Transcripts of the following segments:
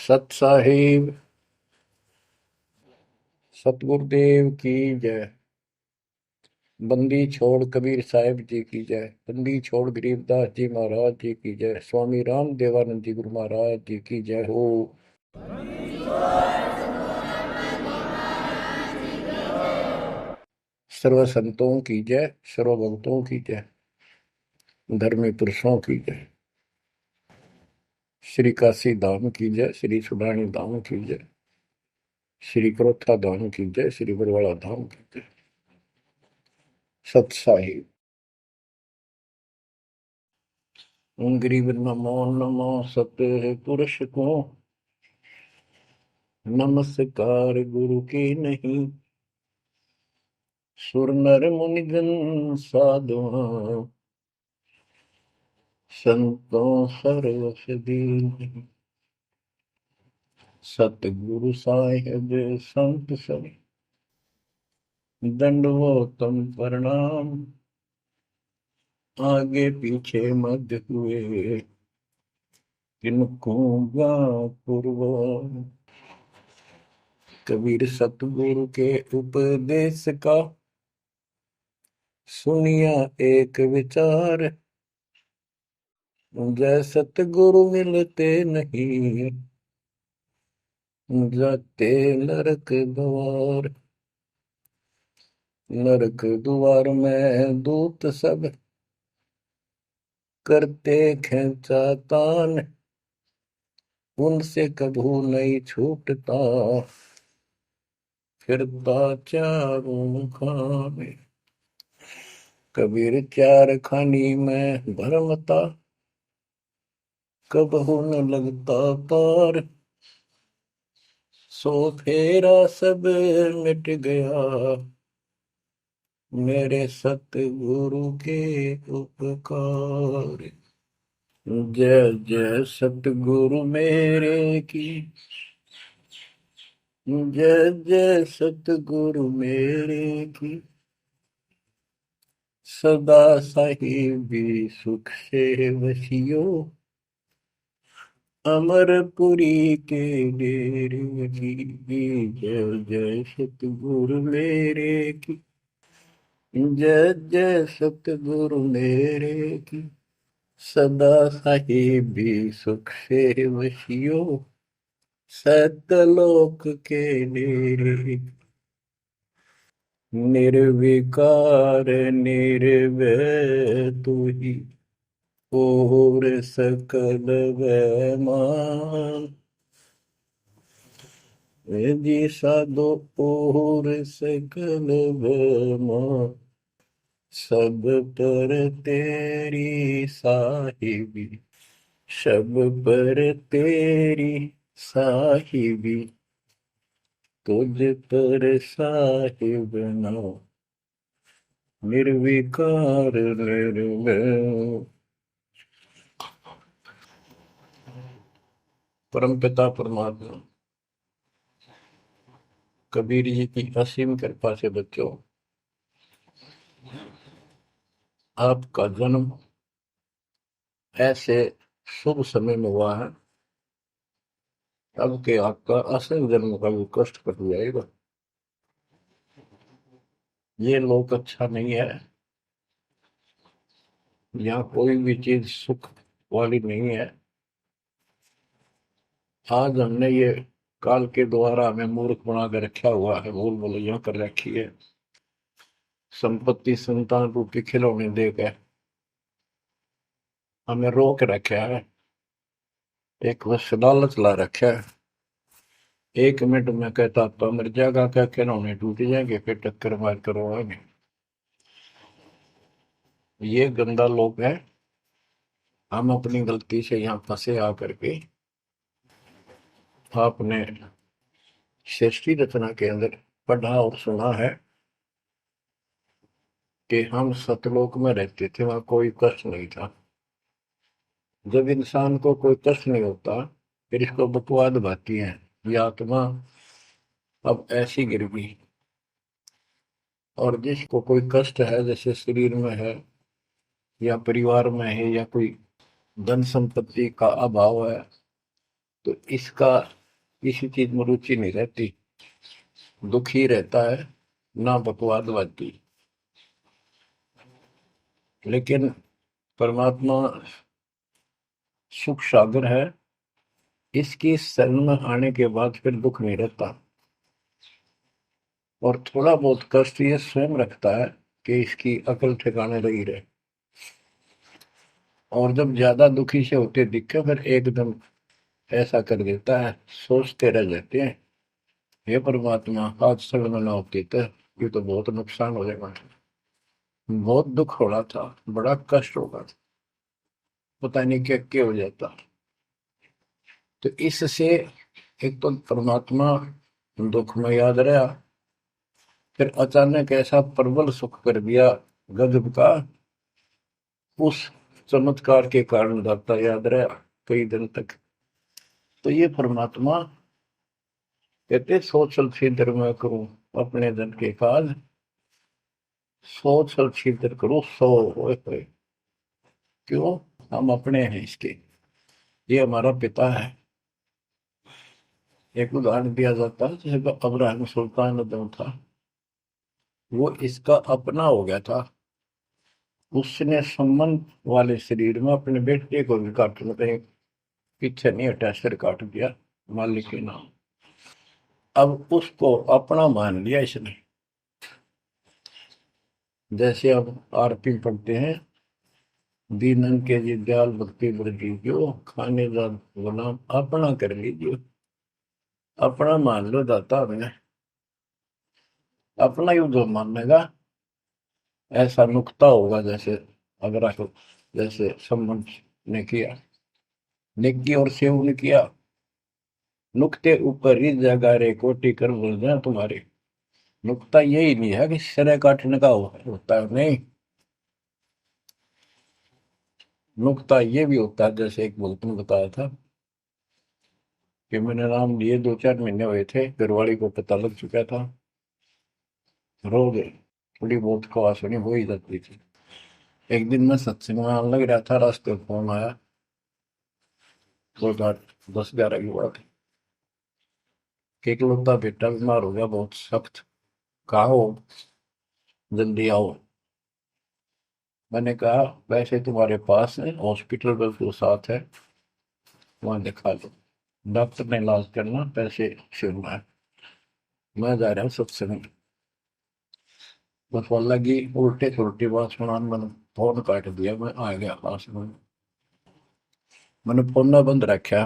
सत साहिब सतगुरुदेव की जय। बंदी छोड़ कबीर साहिब जी की जय। बंदी छोड़ गरीबदास जी महाराज जी की जय। स्वामी राम देवानंद जी गुरु महाराज जी की जय हो। सर्व संतों की जय, सर्व भक्तों की जय, धर्मी पुरुषों की जय। श्री काशी धाम की जय, श्री सुडानी धाम की जय, श्री क्रोथा धाम की जय, श्री बरवाड़ा धाम की जय। सत साहिब गरीब नमो नमो सत पुरुष को, नमस्कार गुरु की नहीं। सुर नर मुनिजन साधुआ, संतों सर्वस दीन। सतगुरु साहिब संत सब, दंडवतम प्रणाम। आगे पीछे मध्य हुए, किनको पूर्व। कबीर सतगुरु के उपदेश का, सुनिया एक विचार। जय सतगुरु मिलते नहीं, जाते नरक द्वार। नरक द्वार में दूत सब, करते खेचा तान। उनसे कभू नहीं छूटता, फिरता चारों खाने। कबीर चार खानी में भरमता, कबहू न लगता पार। सो फेरा सब मिट गया, मेरे सतगुरु के उपकार। जय जय सतगुरु मेरे की, जय जय सतगुरु मेरे की। सदा साहिबी सुख से वसियो, अमरपुरी के डेरे की। जय जय सतगुरु मेरे की, जय जय सतगुरु मेरे की। सदा साहिबी सुख से वसियो, सतलोक के डेरे। निर्विकार निर्भय तू ही, और सकल वैमान। जी साधो और सकल वैमान। सब पर तेरी साहिबी, सब पर तेरी साहिबी। तुझ पर साहिब ना, निर्विकार निर्भय। परम पिता परमात्मा कबीर जी की असीम कृपा से बच्चों, आपका जन्म ऐसे शुभ समय में हुआ है, अब के आपका असल जन्म का भी कष्ट कट जाएगा। ये लोक अच्छा नहीं है, यहाँ कोई भी चीज सुख वाली नहीं है। आज हमने ये काल के द्वारा हमें मूर्ख बना कर रखा हुआ है, भूल भुलैया कर रखी है। संपत्ति संतान रूपी खिलौने देकर हमें रोक रखा है, एक बस लालच ला रखा है। 1 मिनट में कहता तो मर जाएगा, क्या खिलौने टूट जाएंगे, फिर टक्कर मार करवाएंगे। ये गंदा लोग है। हम अपनी गलती से यहाँ फंसे आकर के। आपने सृष्टि रचना के अंदर पढ़ा और सुना है कि हम सतलोक में रहते थे, वहां कोई कष्ट नहीं था। जब इंसान को कोई कष्ट नहीं होता, फिर इसको बकवाद भाती है, ये आत्मा अब ऐसी गिर गई। और जिसको कोई कष्ट है, जैसे शरीर में है या परिवार में है या कोई धन संपत्ति का अभाव है, तो इसका किसी चीज में रुचि नहीं रहती, दुखी रहता है, ना बकवादवादी। लेकिन परमात्मा सुख सागर है, इसकी शरण में आने के बाद फिर दुख नहीं रहता। और थोड़ा बहुत कष्ट ये स्वयं रखता है कि इसकी अकल ठिकाने रही रहे। और जब ज्यादा दुखी से होते दिखे फिर एकदम ऐसा कर देता है, सोचते रह जाते हैं, हे परमात्मा आज शरण ना होती तो ये तो बहुत नुकसान हो जाएगा, बहुत दुख हो रहा था, बड़ा कष्ट होगा, पता नहीं क्या हो जाता। तो इससे एक तो परमात्मा दुख में याद रहा, फिर अचानक ऐसा प्रबल सुख कर दिया गजब का, उस चमत्कार के कारण दाता याद रहा कई दिन तक। तो ये परमात्मा कहते सोचल छिद्र में करूं अपने जन के काज, सोचल छिद्र करूं सो होए होए। क्यों? हम अपने हैं इसके, ये हमारा पिता है। एक उदाहरण दिया जाता है, जैसे अब्राहम सुल्तान अदम था, वो इसका अपना हो गया था, उसने संबंध वाले शरीर में अपने बेटे को भी काटने पे पीछे नहीं हटा, सिर काट दिया मालिक के नाम। अब उसको अपना मान लिया इसने। जैसे अब आरती पढ़ते हैं, दीनन के जी दयाल भक्ति वृद्धि जो खाने का गुलाम अपना कर लीजिए, अपना मान लो दाता हमने, अपना युद्ध मानेगा ऐसा नुकता होगा। जैसे अगर आपको जैसे संबंध ने किया, नेकी और सेव ने किया, नुक्ते ऊपर ही जगह रे कोटि कर बोल जाए तुम्हारे। नुकता यही नहीं है कि सिर काटने का होता है, नहीं, नुकता ये भी होता है। जैसे एक भक्त ने बताया था कि मैंने नाम लिए 2-4 महीने हुए थे, घरवाली को पता लग चुका था, रो गए, थोड़ी बहुत खवास होनी हो ही जाती थी। एक दिन मैं सत्संग में आने लग रहा था, रास्ते में फोन आया, वो रात 10-11 की बात है, कि इकलौता बेटा बीमार हो गया बहुत सख्त, कहा हो, जल्दी आओ। मैंने कहा वैसे तुम्हारे पास है हॉस्पिटल बिल्कुल साथ है, वहां दिखा लो, डॉक्टर ने इलाज करना, पैसे शुरू है, मैं जा रहा हूँ सत्संग। बस वो लगी उल्टे सुलटी बात सुनाने, मैंने फोन काट दिया, मैं आ गया पास में, मैंने फोन ना बंद रखा।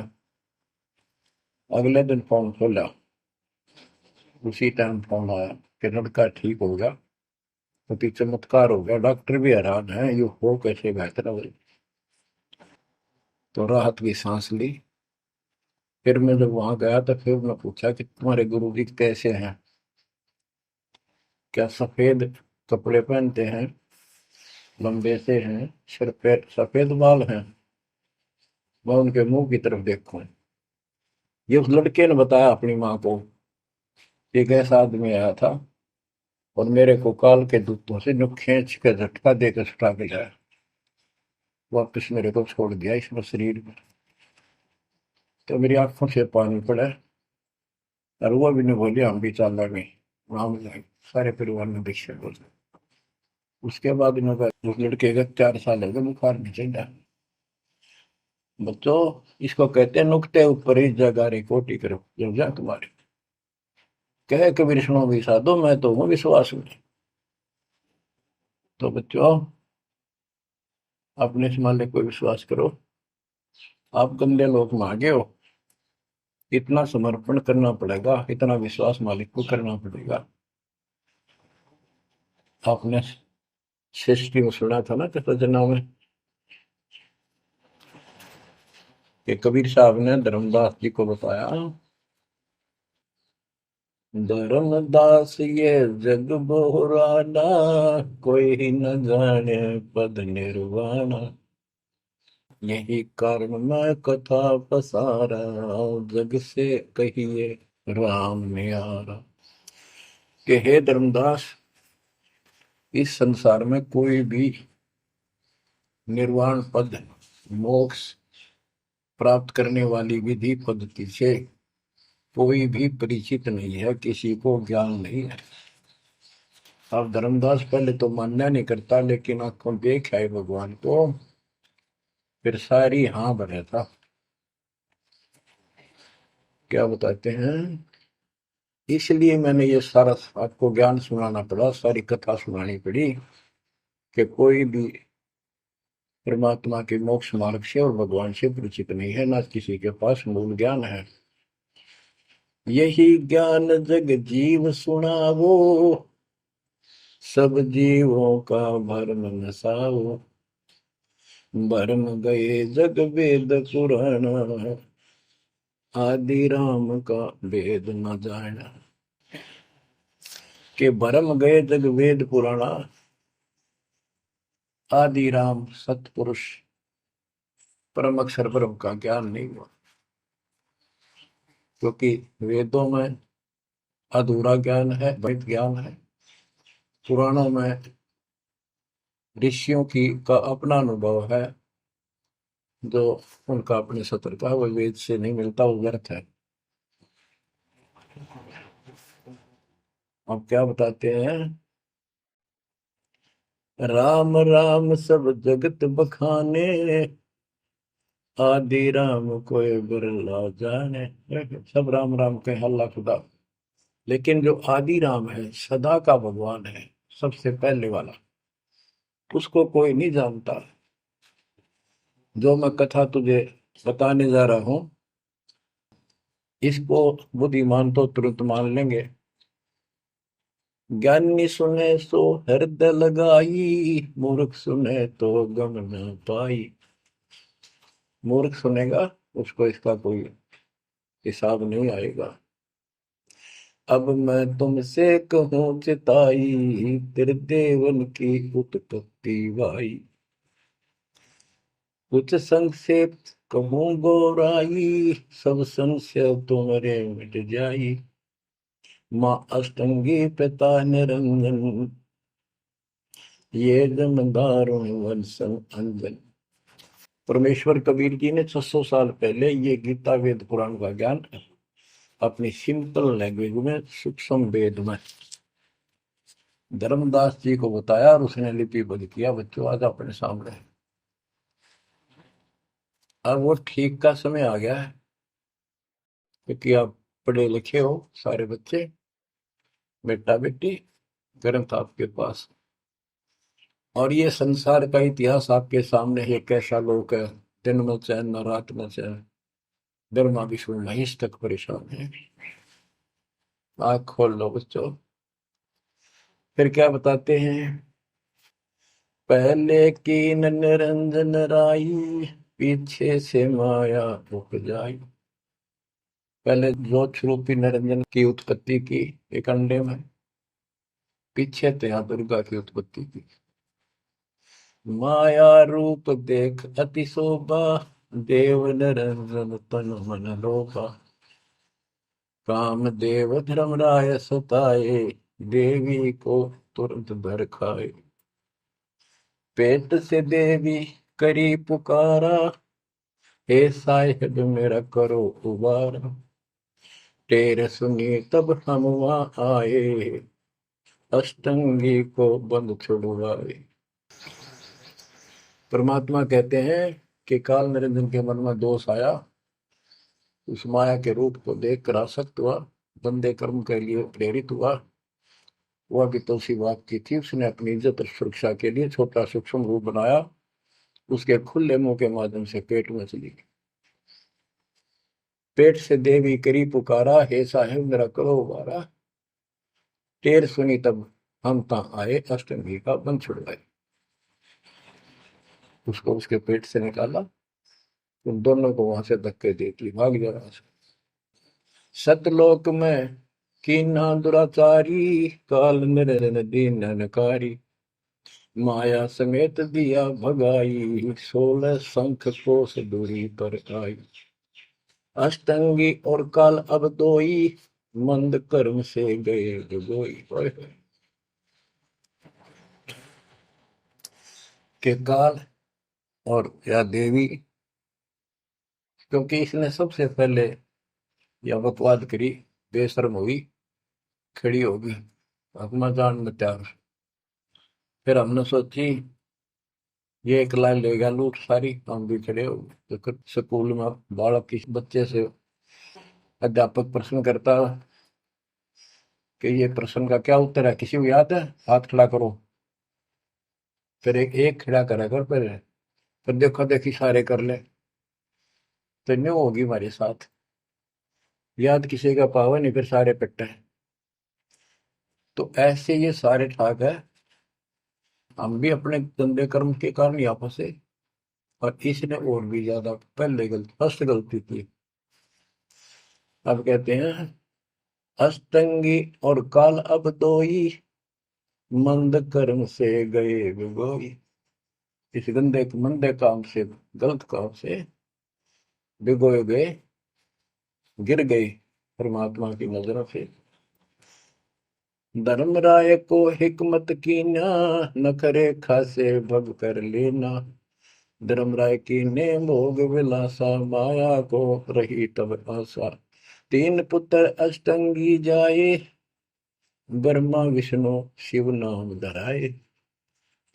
अगले दिन फोन खोला, उसी टाइम फोन आया कि लड़का ठीक हो गया, तो पीछे चमत्कार हो गया, डॉक्टर भी हैरान है ये हो कैसे बेहतर हो। तो राहत की सांस ली। फिर मैं जब वहां गया तो फिर मैं पूछा कि तुम्हारे गुरु जी कैसे हैं, क्या सफेद कपड़े पहनते हैं, लंबे से हैं, सिर पे सफेद बाल हैं। मैं उनके मुंह की तरफ देखूं, ये उस लड़के ने बताया अपनी माँ को, एक ऐसा आदमी आया था और मेरे को काल के दूतों से नुक खींच के झटका देकर सुटा के लाया, वापस मेरे को छोड़ दिया इसमें शरीर में। तो मेरी आंखों से पानी पड़ा, और वो भी नहीं बोली हम भी चाल गए वहां जाए, सारे परिवार ने दीक्षा बोल। उसके बाद इन्होंने उस लड़के का 4 साल हो गए बुखार नहीं चढ़ा। बच्चों, इसको कहते हैं नुकते ऊपर ही जगह रे कोटि करो जब जा तुम्हारे, कहे कबीर सुनो भी साधो मैं तो हूँ विश्वास में। तो बच्चों, अपने इस मालिक को विश्वास करो। आप गंदे लोग में आगे हो, इतना समर्पण करना पड़ेगा, इतना विश्वास मालिक को करना पड़ेगा। आपने सृष्टि में सुना था ना कृतज्ञता में, कि कबीर साहब ने धर्मदास जी को बताया, धर्मदास ये जग बोराना, कोई न जाने पद निर्वाणा, यही कारण मैं कथा पसारा, जग से कहिए राम न्यारा। कि हे धर्मदास, इस संसार में कोई भी निर्वाण पद, मोक्ष प्राप्त करने वाली विधि पद्धति से कोई भी परिचित नहीं है, किसी को ज्ञान नहीं है। अब धर्मदास पहले तो मान्य नहीं करता, लेकिन आंखों देख आए भगवान को, फिर सारी हाँ भरे था। क्या बताते हैं, इसलिए मैंने ये सारा आपको ज्ञान सुनाना पड़ा, सारी कथा सुनानी पड़ी कि कोई भी परमात्मा के मोक्ष मार्ग से और भगवान से परिचित नहीं है, ना किसी के पास मूल ज्ञान है। यही ज्ञान जग जीव सुनावो, सब जीवों का भरम नसाओ। भरम गए जग वेद पुराण, आदि राम का वेद न जाना। के भरम गए जग वेद पुराणा, आदि राम सतपुरुष परम अक्षर ब्रह्म का ज्ञान नहीं हुआ। क्योंकि वेदों में अधूरा ज्ञान है, वैध ज्ञान है। पुराणों में ऋषियों की का अपना अनुभव है, जो उनका अपने सत्र का, वो वेद से नहीं मिलता, वो व्यर्थ है। अब क्या बताते हैं, राम राम सब जगत बखाने, आदि राम कोई बिरला जाने। सब राम राम के हल्ला खुदा, लेकिन जो आदि राम है, सदा का भगवान है, सबसे पहले वाला, उसको कोई नहीं जानता। जो मैं कथा तुझे बताने जा रहा हूं, इसको बुद्धिमान तो तुरंत मान लेंगे। ज्ञानी सुने सो हृदय लगाई, मूर्ख सुने तो गम न पाई। मूर्ख सुनेगा, उसको इसका कोई हिसाब नहीं आएगा। अब मैं तुमसे कहूँ चिताई, तेरे देवन की उत्पत्ति वाई। कुछ संक्षेप कहूँ गौराई, सब संशय तुम्हारे मिट जाई। माँ अष्टंगी पिता निरंजन, ये जमदारुण वंशन अंजन। परमेश्वर कबीर जी ने 600 साल पहले ये गीता वेद पुराण का ज्ञान अपनी सिंपल लैंग्वेज में, सूक्ष्म वेद में धर्मदास जी को बताया, और उसने लिपिबद्ध किया। बच्चों आज अपने सामने है। अब वो ठीक का समय आ गया है, क्योंकि आप पढ़े लिखे हो सारे बच्चे, बेटा बेटी, ग्रंथ आपके पास, और ये संसार का इतिहास आपके सामने है। कैसा लोग है, दिन में चैन न रात में चैन, ब्रह्मा विष्णु महेश तक परेशान है। आँख खोल लो बच्चों। फिर क्या बताते हैं, पहले कीन निरंजन राई, पीछे से माया उपजाई। पहले ज्योत रूपी निरंजन की उत्पत्ति की एक अंडे में, पीछे त्या दुर्गा की उत्पत्ति की। माया रूप देख अति शोभा, देव निरंजन तन मन लोभा। काम देव धर्मराय सताए, देवी को तुरंत भर खाए। पेट से देवी करी पुकारा, हे साहिब मेरा करो उबारा। तेरे सुनी तब हम वहां आए, अष्टंगी को बंद छुड़वाए। परमात्मा कहते हैं कि काल निरंजन के मन में दोष आया, उस माया के रूप को देखकर आसक्त हुआ, बंदे कर्म के लिए प्रेरित हुआ। वह भी तो उसी बात की थी, उसने अपनी इज्जत और सुरक्षा के लिए छोटा सूक्ष्म रूप बनाया, उसके खुले मुंह के माध्यम से पेट में चली गई। पेट से देवी करी पुकारा, हे साहेब मेरा करो उबारा। टेर सुनी तब हम ता आए, अष्टमी का बंध छुड़वाए। उसको उसके पेट से निकाला, उन दोनों को वहां से धक्के देती भाग जा रहा। सतलोक में कीना दुराचारी, काल निरन दीन नकारी। माया समेत दिया भगाई, 16 शंख कोस दूरी पर आई। अष्टंगी और काल अब दोई, मंद कर्म से गए डुबोई। के काल और या देवी क्योंकि इसने सबसे पहले यह बकवाद करी, बेशर्म हुई, खड़ी होगी अपना जान में त्याग। फिर हमने सोची ये एक लाइन लेगा लूट सारी, हम भी खड़े हो गए। तो स्कूल में बालक किसी बच्चे से अध्यापक प्रश्न करता कि ये प्रश्न का क्या उत्तर है, किसी को याद है, हाथ खड़ा करो। फिर एक एक खड़ा करा कर, फिर देखो देखी सारे कर ले, तो न्यू होगी हमारे साथ। याद किसी का पावा नहीं, फिर सारे पिट्टे। तो ऐसे ये सारे ठाक है, हम भी अपने गंदे कर्म के कारण यहाँ फंसे, और इसने और भी ज्यादा पहले गलती, फर्स्ट गलती की। अब कहते हैं अष्टंगी और काल अब दोई, मंद कर्म से गए बिगोई। इस गंदे मंदे काम से, गलत काम से भिगोए गए, गिर गए परमात्मा की नजरों से। धर्मराय को हिकमत कीना, न करे खासे भग कर लेना। धर्मराय की ने भोग विलासा, माया को रही तब आशा। तीन पुत्र अष्टंगी जाए, ब्रह्मा विष्णु शिव नाम धराए।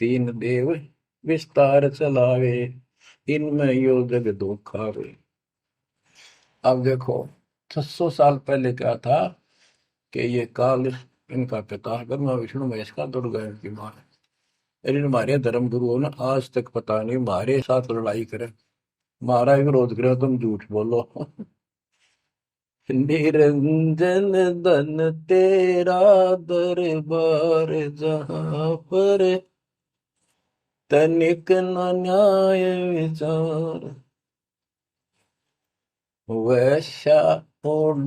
तीन देव विस्तार चलावे, इनमें यो जग दो खावे। अब देखो 600 साल पहले क्या था कि ये काल इनका पिता ब्रह्मा विष्णु महेश का, दुर्गा इनकी मां है। लेकिन हमारे धर्म गुरुओं ने आज तक पता नहीं हमारे साथ लड़ाई करे, हमारा विरोध करे, तुम झूठ बोलो। निरंजन धन तेरा दरबार, जहां पर तनिक न न्याय विचार। वैश्या ओढ़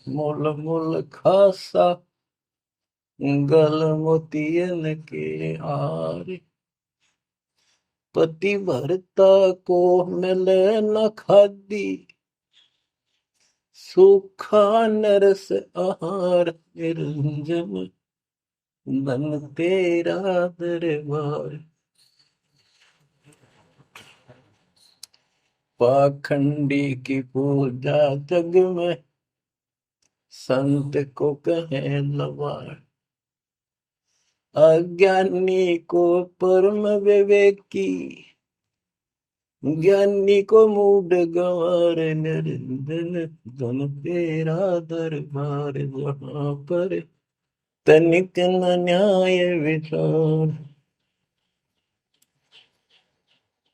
मूल मूल खासा, गल मोतियन के आर। पति भरता को मिले न खादी, सूखा नरस आहार। निरंजन धन तेरा दरबार। पाखंडी की पूजा जग में, संत को कहे लवार। अज्ञानी को परम विवेकी, ज्ञानी को मूड गंवार। निरंजन धन तेरा दरबार, जहां पर तनिक न न्याय विचार।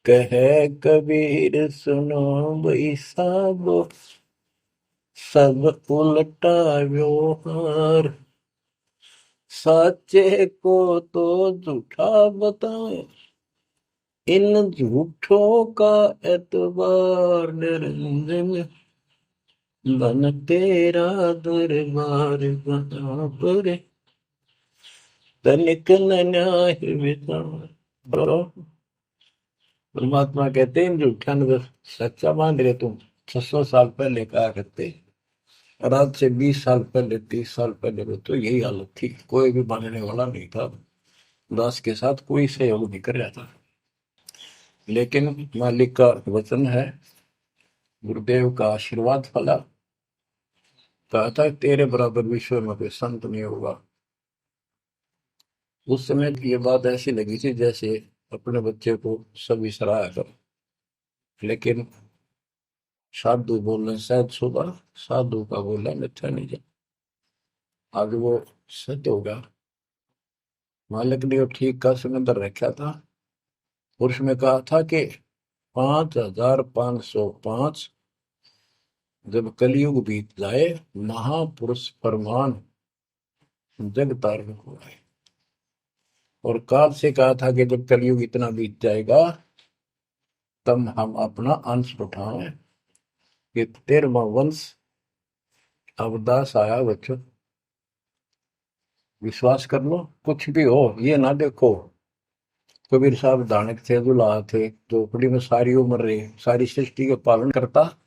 कहे कबीर सुनो भाई साबो, सब उल्टा व्यवहार। साचे को तो झूठा बताए, इन झूठों का एतबार। निरंजन धन तेरा दरबार, जहां पर तनिक न न्याय विचार। परमात्मा कहते हैं झूठा न सच्चा मान रहे तुम। 600 साल पहले कहा करते, और आज से 20 साल पहले, 30 साल पहले तो यही हालत थी, कोई भी मानने वाला नहीं था, दास के साथ कोई सहयोग नहीं कर रहा था। लेकिन मालिक का वचन है, गुरुदेव का आशीर्वाद फला। कहा था तेरे बराबर विश्व में कोई संत नहीं होगा। उस समय ये बात ऐसी लगी थी जैसे अपने बच्चे को सभी सराहा कर। लेकिन साधु बोलने शायद सुबह, साधु का बोला मिथ्या नहीं जा। आज वो सत्य होगा। मालिक ने ठीक का सिकंदर रखा था, और उसमें कहा था कि 5505 जब कलयुग बीत जाए, महापुरुष फरमान जग तारण हो आए। और काल से कहा था कि जब कलयुग इतना बीत जाएगा, तब हम अपना अंश उठाएं। ये 13वां वंश अवदास आया बच्चों। विश्वास कर लो, कुछ भी हो ये ना देखो। कबीर साहब दानक थे, दुल्हा थे, झोपड़ी में सारी उम्र रहे, सारी सृष्टि का पालन करता,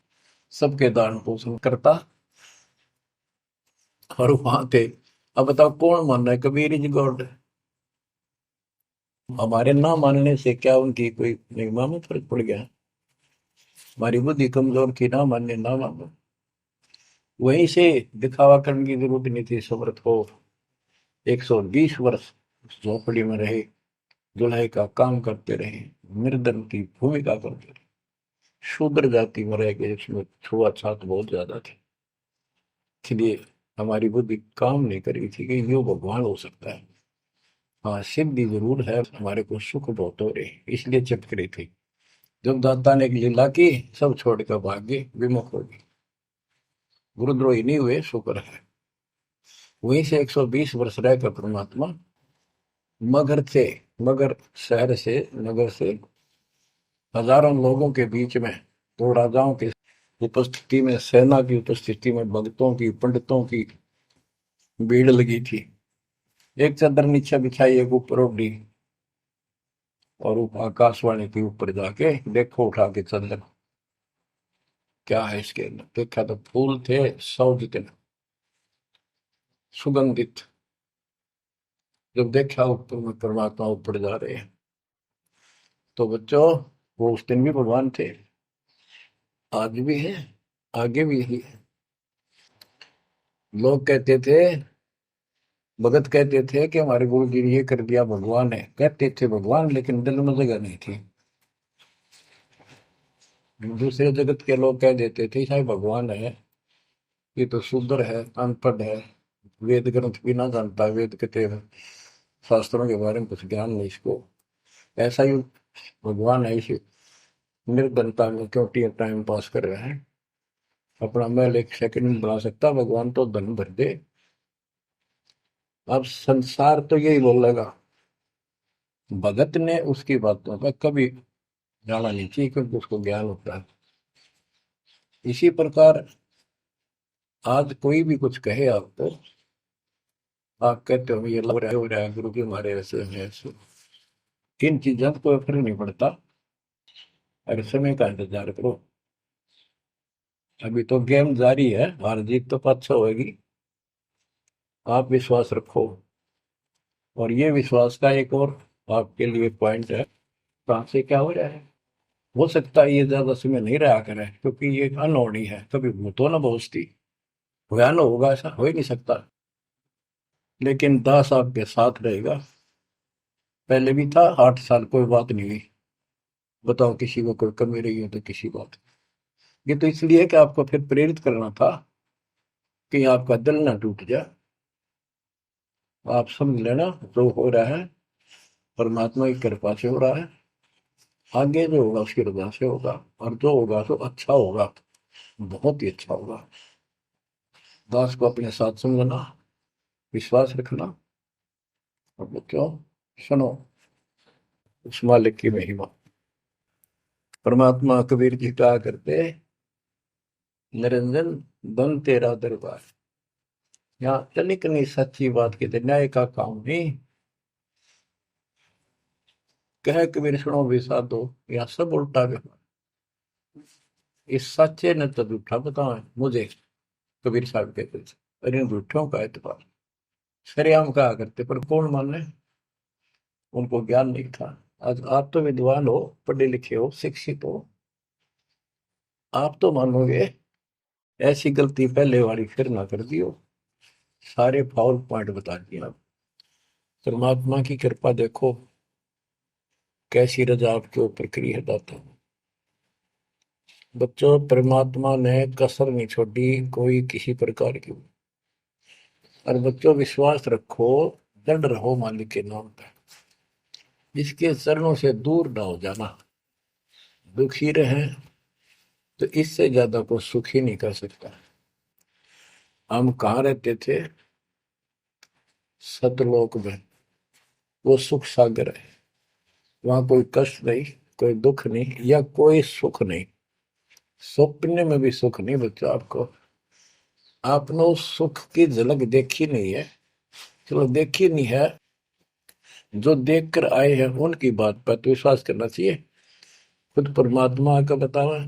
सबके दान पोषण करता, और वहां थे। अब बताओ कौन मान रहा है कबीर इज गॉड? हमारे ना मानने से क्या उनकी कोई महिमा में फर्क पड़ गया? हमारी बुद्धि कमजोर थी, ना माने ना मानो। वहीं से दिखावा करने की जरूरत नहीं थी। समर्थ हो 120 वर्ष उस झोपड़ी में रहे, जुलाई का काम करते रहे, निर्धन की भूमिका करते रहे, शूद्र जाति में रह गए, इसमें छुआछात बहुत ज्यादा थी। इसलिए हमारी बुद्धि काम नहीं कर रही थी कि यो भगवान हो सकता है। हाँ, सिद्धि जरूर है, हमारे को सुख बहुत हो रहे, इसलिए चिपक रही थी। जब दाता ने एक लीला की, सब छोड़ कर भाग गए, विमुख हो गए, गुरुद्रोही नहीं हुए, शुक्र है। वहीं से 120 वर्ष रहकर परमात्मा मगर से, मगर शहर से, नगर से हजारों लोगों के बीच में, दो राजाओं की उपस्थिति में, सेना की उपस्थिति में, भक्तों की, पंडितों की भीड़ लगी थी। एक चादर नीचे बिछाई, एक ऊपर ओढ़ी, और आकाशवाणी के ऊपर जाके देखो उठा के चादर, क्या है इसके अंदर। देखा तो फूल थे 100 जितने, सुगंधित। जब देखा ऊपर में परमात्मा ऊपर जा रहे हैं, तो बच्चों वो उस दिन भी भगवान थे, आज भी है, आगे भी यही है। लोग कहते थे, भगत कहते थे कि हमारे गुरु जी ने ये कर दिया, भगवान है। कहते थे भगवान, लेकिन दिल में जगह नहीं थी। दूसरे जगत के लोग कह देते थे शायद भगवान है, ये तो शूद्र है, अनपढ़ है, वेद ग्रंथ भी ना जानता, वेद के शास्त्रों के बारे में कुछ ज्ञान नहीं इसको, ऐसा ही भगवान है, इसी निर्धनता में क्यों टाइम पास कर रहे हैं, अपना महल एक सेकंड में बना सकता, भगवान तो धन भर दे। अब संसार तो यही बोलेगा, भगत ने उसकी बातों का कभी जाना नहीं चाहिए, क्योंकि उसको ज्ञान होता है। इसी प्रकार आज कोई भी कुछ कहे आपको, आप कहते हो ये हो रहा है, गुरु जी हमारे ऐसे हैं ऐसे, इन चीजों का कोई फर्क नहीं पड़ता। अरे समय का इंतजार करो, अभी तो गेम जारी है, हार जीत तो पाछो होगी। आप विश्वास रखो। और ये विश्वास का एक और आपके लिए पॉइंट है, कहाँ से क्या हो रहा है। हो सकता है ये ज्यादा समय नहीं रहा करे, क्योंकि ये अनहोनी है, कभी भूतो ना भोजती, भयान होगा ऐसा हो ही नहीं सकता। लेकिन दास आपके साथ रहेगा, पहले भी था, 8 साल कोई बात नहीं हुई। बताओ किसी को कोई कमी रही है तो किसी बात। ये तो इसलिए कि आपको फिर प्रेरित करना था कि आपका दिल ना टूट जाए। आप समझ लेना, जो हो रहा है परमात्मा की कृपा से हो रहा है, आगे जो होगा उसकी रजा से होगा, और जो होगा तो अच्छा होगा, बहुत ही अच्छा होगा। दास को अपने साथ समझना, विश्वास रखना। और बच्चों सुनो उस मालिक की महिमा। परमात्मा कबीर जी कहा करते, निरंजन बन तेरा दरबार। यहाँ तनिक नहीं सच्ची बात कहते, न्याय का काम नहीं। कह कबीर सुनो भी साधो, यहाँ सब उल्टा व्यवहार। इस सच्चे ने तो झूठा बताओ मुझे, कबीर साहब कहते थे, अरे इन झूठों का एतबार। सरेआम कहा करते, पर कौन माने, उनको ज्ञान नहीं था। आज आप तो विद्वान हो, पढ़े लिखे हो, शिक्षित हो, आप तो मानोगे ऐसी गलती पहले वाली फिर ना कर दियो। सारे फाउल पॉइंट बता दिए आप। परमात्मा की कृपा देखो कैसी रजा आपके ऊपर करी है दाता। बच्चों परमात्मा ने कसर नहीं छोड़ी कोई किसी प्रकार की। और बच्चों विश्वास रखो, दृढ़ रहो मालिक के नाम पे, इसके चरणों से दूर ना हो जाना। दुखी रहे तो इससे ज्यादा को सुख ही नहीं कर सकता। हम कहाँ रहते थे, सतलोक में, वो सुख सागर है। वहां कोई कष्ट नहीं, कोई दुख नहीं, या कोई सुख नहीं। स्वप्न में भी सुख नहीं बच्चों आपको। आपने उस सुख की झलक देखी नहीं है, चलो देखी नहीं है, जो देख कर आए हैं उनकी बात पर तो विश्वास करना चाहिए। खुद परमात्मा का बतावा,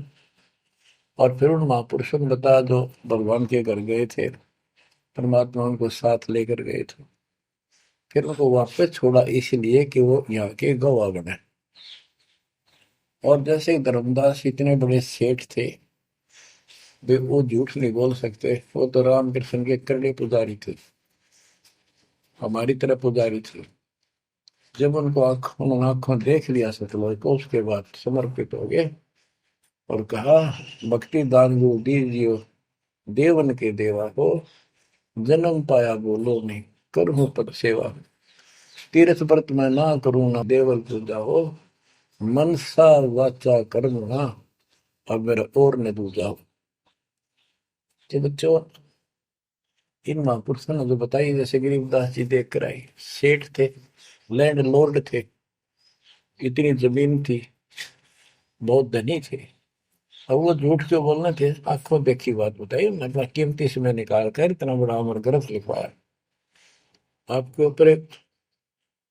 और फिर उन महापुरुषों ने बताया जो भगवान के घर गए थे, परमात्मा उनको साथ लेकर गए थे, फिर उनको वापस छोड़ा इसलिए कि वो यहाँ के गवाह बने। और जैसे धर्मदास इतने बड़े सेठ थे, वे वो झूठ नहीं बोल सकते, वो तो रामकृष्ण के करड़े पुजारी थे, हमारी तरह पुजारी थे। जब उनको उन्होंने आंखों देख लिया सतलोक को, उसके बाद समर्पित हो गए और कहा, भक्ति दान गुरु दीजियो, देवन के देवा हो, जन्म पाया बोलो नहीं, करूँ पद सेवा, तीर्थ व्रत मैं ना करूँ ना देवल पूजा हो, मनसा वाचा कर्म ना, अब मेरा और न दूजा हो। ये बच्चों, इन महापुरुषों ने जो बताई, जैसे गरीबदास जी देख कर आई, सेठ थे, लैंड लॉर्ड थे, इतनी जमीन थी, बहुत धनी थे, अब वो झूठ क्यों बोलना थे? आंखों देखी बात बताई, अपना कीमती समय निकाल कर इतना बड़ा अमर ग्रंथ लिखवाया, आपके ऊपर एक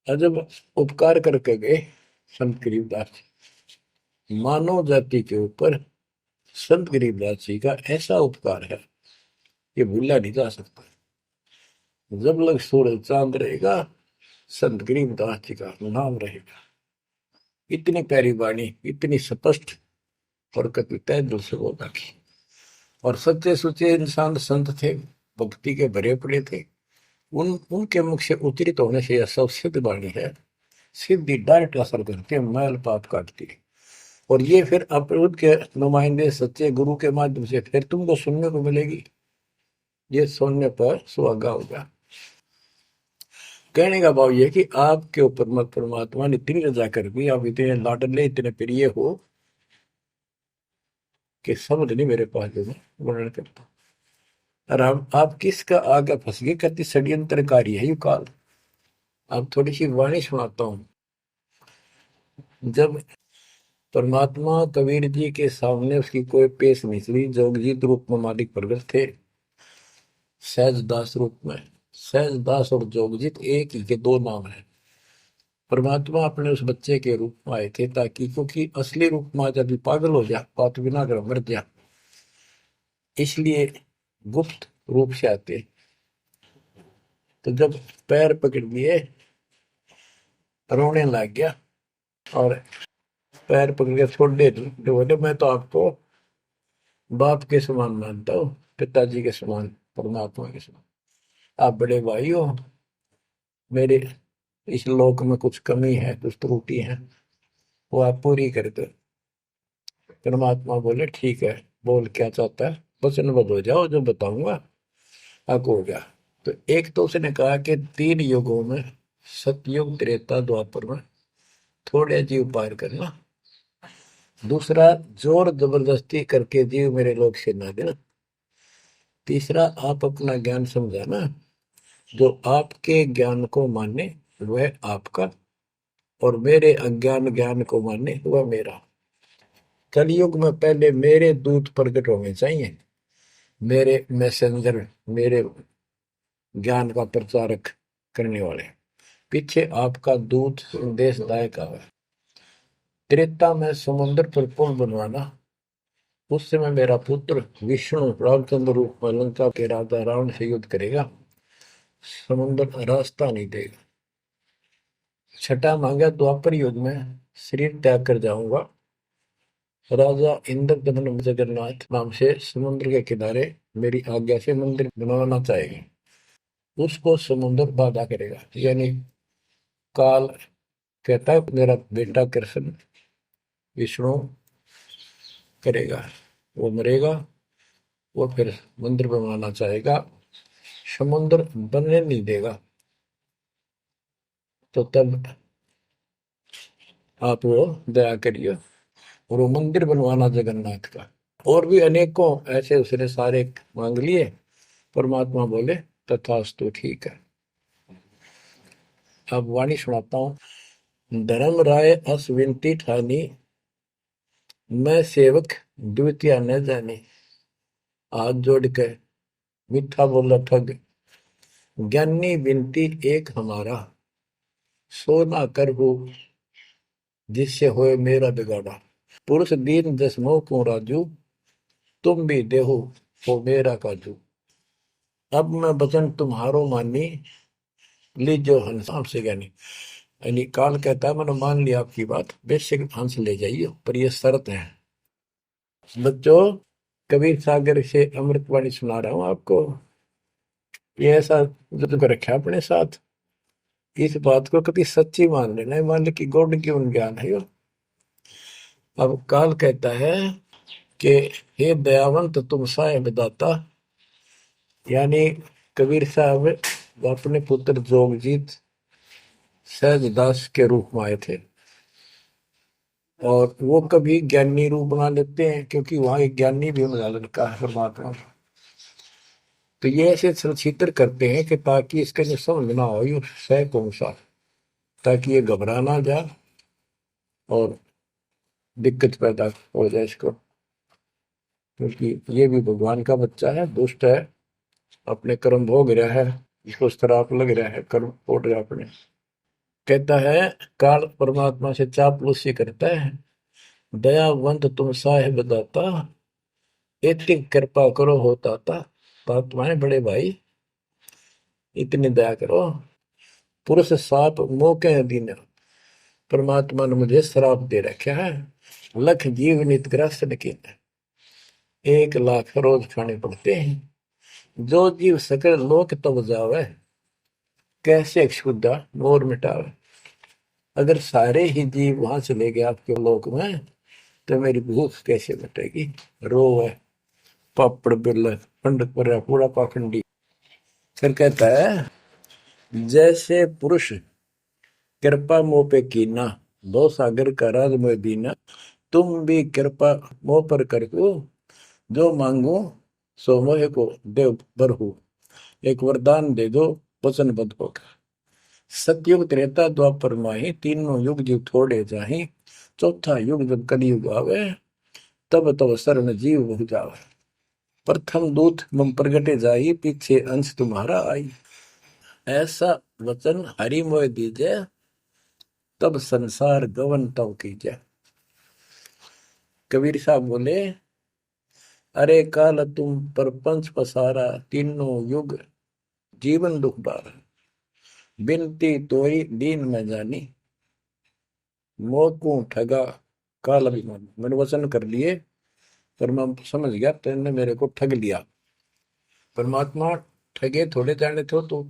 अजब उपकार करके गए संत गरीबदास जी। मानव जाति के ऊपर संत गरीबदास जी का ऐसा उपकार है, ये भूला नहीं जा सकता। जब लग सूरज चांद रहेगा, संत गरीबदास जी का नाम रहेगा। इतनी प्यारी वाणी, इतनी स्पष्ट और कविताएं दिल से बोला की। और सच्चे सुच्चे इंसान संत थे, भक्ति के भरे पड़े थे, उनके मुख से उच्चरित होने से यह सब सिद्ध वाणी है, सिद्धि डायरेक्ट असर करती है, मैल पाप काटती है। और ये फिर अप्रभुत के नुमाइंदे सच्चे गुरु के माध्यम से फिर तुमको सुनने को मिलेगी, ये सुनने पर सुहागा होगा। कहने का भाव ये कि आपके ऊपर मत परमात्मा ने इतनी रजा कर दी, आप इतने लाडले इतने प्रिय हो कि समझ नहीं मेरे पास जो वर्णन करता। और आप किसका आगे फंस गए, कति षड्यंत्रकारी है यू काल। अब थोड़ी सी वाणी सुनाता हूं। जब परमात्मा कबीर जी के सामने उसकी कोई पेश नहीं चली, जोगजीत रूप में मालिक प्रगट थे, सहजदास रूप में। सहजदास और जोगजीत एक ही के दो नाम है। परमात्मा अपने उस बच्चे के रूप में आए थे, ताकि क्योंकि असली रूप में जब पागल हो जा, बात बिना कर मर जा, इसलिए गुप्त रूप से आते। तो जब पैर पकड़ लिए, रोने लग गया और पैर पकड़ के छोड़ दे, बोले मैं तो आपको बाप के समान मानता हूँ, पिताजी के समान, परमात्मा के समान। आप बड़े भाई हो, मेरे इस लोक में कुछ कमी है, कुछ त्रुटि है, वो आप पूरी कर दो। परमात्मा बोले ठीक है, बोल क्या चाहता है, वचनबद्ध हो जाओ, जो बताऊंगा आपको हो गया। तो एक तो उसने कहा कि 3 युगों में, सतयुग त्रेता द्वापर में थोड़े जीव पार करना। दूसरा, जोर जबरदस्ती करके जीव मेरे लोक से ना देना। तीसरा, आप अपना ज्ञान समझाना, जो आपके ज्ञान को माने वह आपका, और मेरे अज्ञान ज्ञान को माने वह मेरा। कलयुग में पहले मेरे दूत प्रकट होने चाहिए, मेरे मैसेंजर, मेरे ज्ञान का प्रचारक करने वाले, पीछे आपका दूत संदेशदायक आवे। त्रेता में समुद्र पर पुल बनवाना, उस समय मेरा पुत्र विष्णु रामचंद्र रूप में लंका के राजा रावण से युद्ध करेगा, समुद्र रास्ता नहीं देगा। छठा मांगा, द्वापर युग में शरीर त्याग कर जाऊंगा, राजा इंद्रदमन जगन्नाथ नाम से समुद्र के किनारे मेरी आज्ञा से मंदिर बनवाना चाहेगा, उसको समुद्र बाधा करेगा। यानी काल कहता है मेरा बेटा कृष्ण विष्णु करेगा, वो मरेगा, वो फिर मंदिर बनवाना चाहेगा, समुद्र बनने नहीं देगा। तो तब आप वो दया करिए और वो मंदिर बनवाना जगन्नाथ का। और भी अनेकों ऐसे उसने सारे मांग लिए। परमात्मा बोले तथास्तु, ठीक है। अब वाणी सुनाता हूं। धर्म राय अस विनती ठानी, मैं सेवक द्वितीय न जानी। हाथ जोड़ के मीठा बोला ठग, ज्ञानी विनती एक हमारा, सो ना कर हो जिससे होए मेरा बिगाड़ा। पुरुष दीन दस मोह को राजू, तुम भी देहो हो मेरा काजू। अब मैं वचन तुम्हारो मानी, लीजो हंसाम से ज्ञानी। यानी काल कहता है मैंने मान लिया आपकी बात, बेशक हंस ले जाइए, पर ये शर्त है। बच्चों, कबीर सागर से अमृतवाणी सुना रहा हूं आपको। ये ऐसा जुग रखा अपने साथ, इस बात को कभी सच्ची मान लेना, मान ली कि गॉड की उन ज्ञान है यो। अब काल कहता है कि हे दयावंत तुम साहेब दाता, यानी कबीर साहब अपने पुत्र जोगजीत सहजदास के रूप में आए थे, और वो कभी ज्ञानी रूप बना लेते हैं, क्योंकि वहां एक ज्ञानी भी बना लड़का है परमात्मा। तो ये ऐसे चित्र करते हैं कि ताकि इसका जो समझ ना हो ये सह कौन सा, ताकि ये घबरा ना जाए और दिक्कत पैदा हो जाए इसको, क्योंकि ये भी भगवान का बच्चा है, दुष्ट है, अपने कर्म भोग रहा है, इसको श्राप लग रहा है, कर्म फोड़ रहा है अपने। कहता है काल परमात्मा से चापलूसी करता है, दयावंत तुम साहेब दाता, इतनी कृपा करो होता था। बात माने बड़े भाई, इतनी दया करो। पुरुष साप मौके दीन, परमात्मा ने मुझे श्राप दे रखा है, लख जीव नित ग्रस्त की 1 लाख रोज खाने पड़ते हैं, जो जीव सकल लोक तब जावे, कैसे क्षुदा मोर मिटावे। अगर सारे ही जीव वहां चले गए आपके लोक में, तो मेरी भूख कैसे मिटेगी। रो है पापड़ बिल पंडित पर पूरा पाखंडी। फिर कहता है जैसे पुरुष कृपा मोह पे कीना, दो सागर का राज मोह दीना, तुम भी कृपा मोह पर करो, जो मांगो सो मोह को देव बरहु, एक वरदान दे दो वचनबद्ध होकर। सतयुग त्रेता द्वापर माही, तीनों युग जीव थोड़े जाही, चौथा युग जब कलयुग आवे, तब तब शरण जीव बहु जावे। प्रथम दूत मम प्रगटे जाई, पीछे अंश तुम्हारा आई, ऐसा वचन हरि मोह दीजे, तब संसार गवन तव कीजे। कबीर साहब बोले अरे काल तुम परपंच पसारा, तीनों युग जीवन दुख बार, बिनती तोई दीन में जानी, मोह ठगा काल अभिमानी। मैंने वचन कर लिए, पर मैं समझ गया तेने मेरे को ठग लिया। परमात्मा ठगे थोड़े जाने थे, तो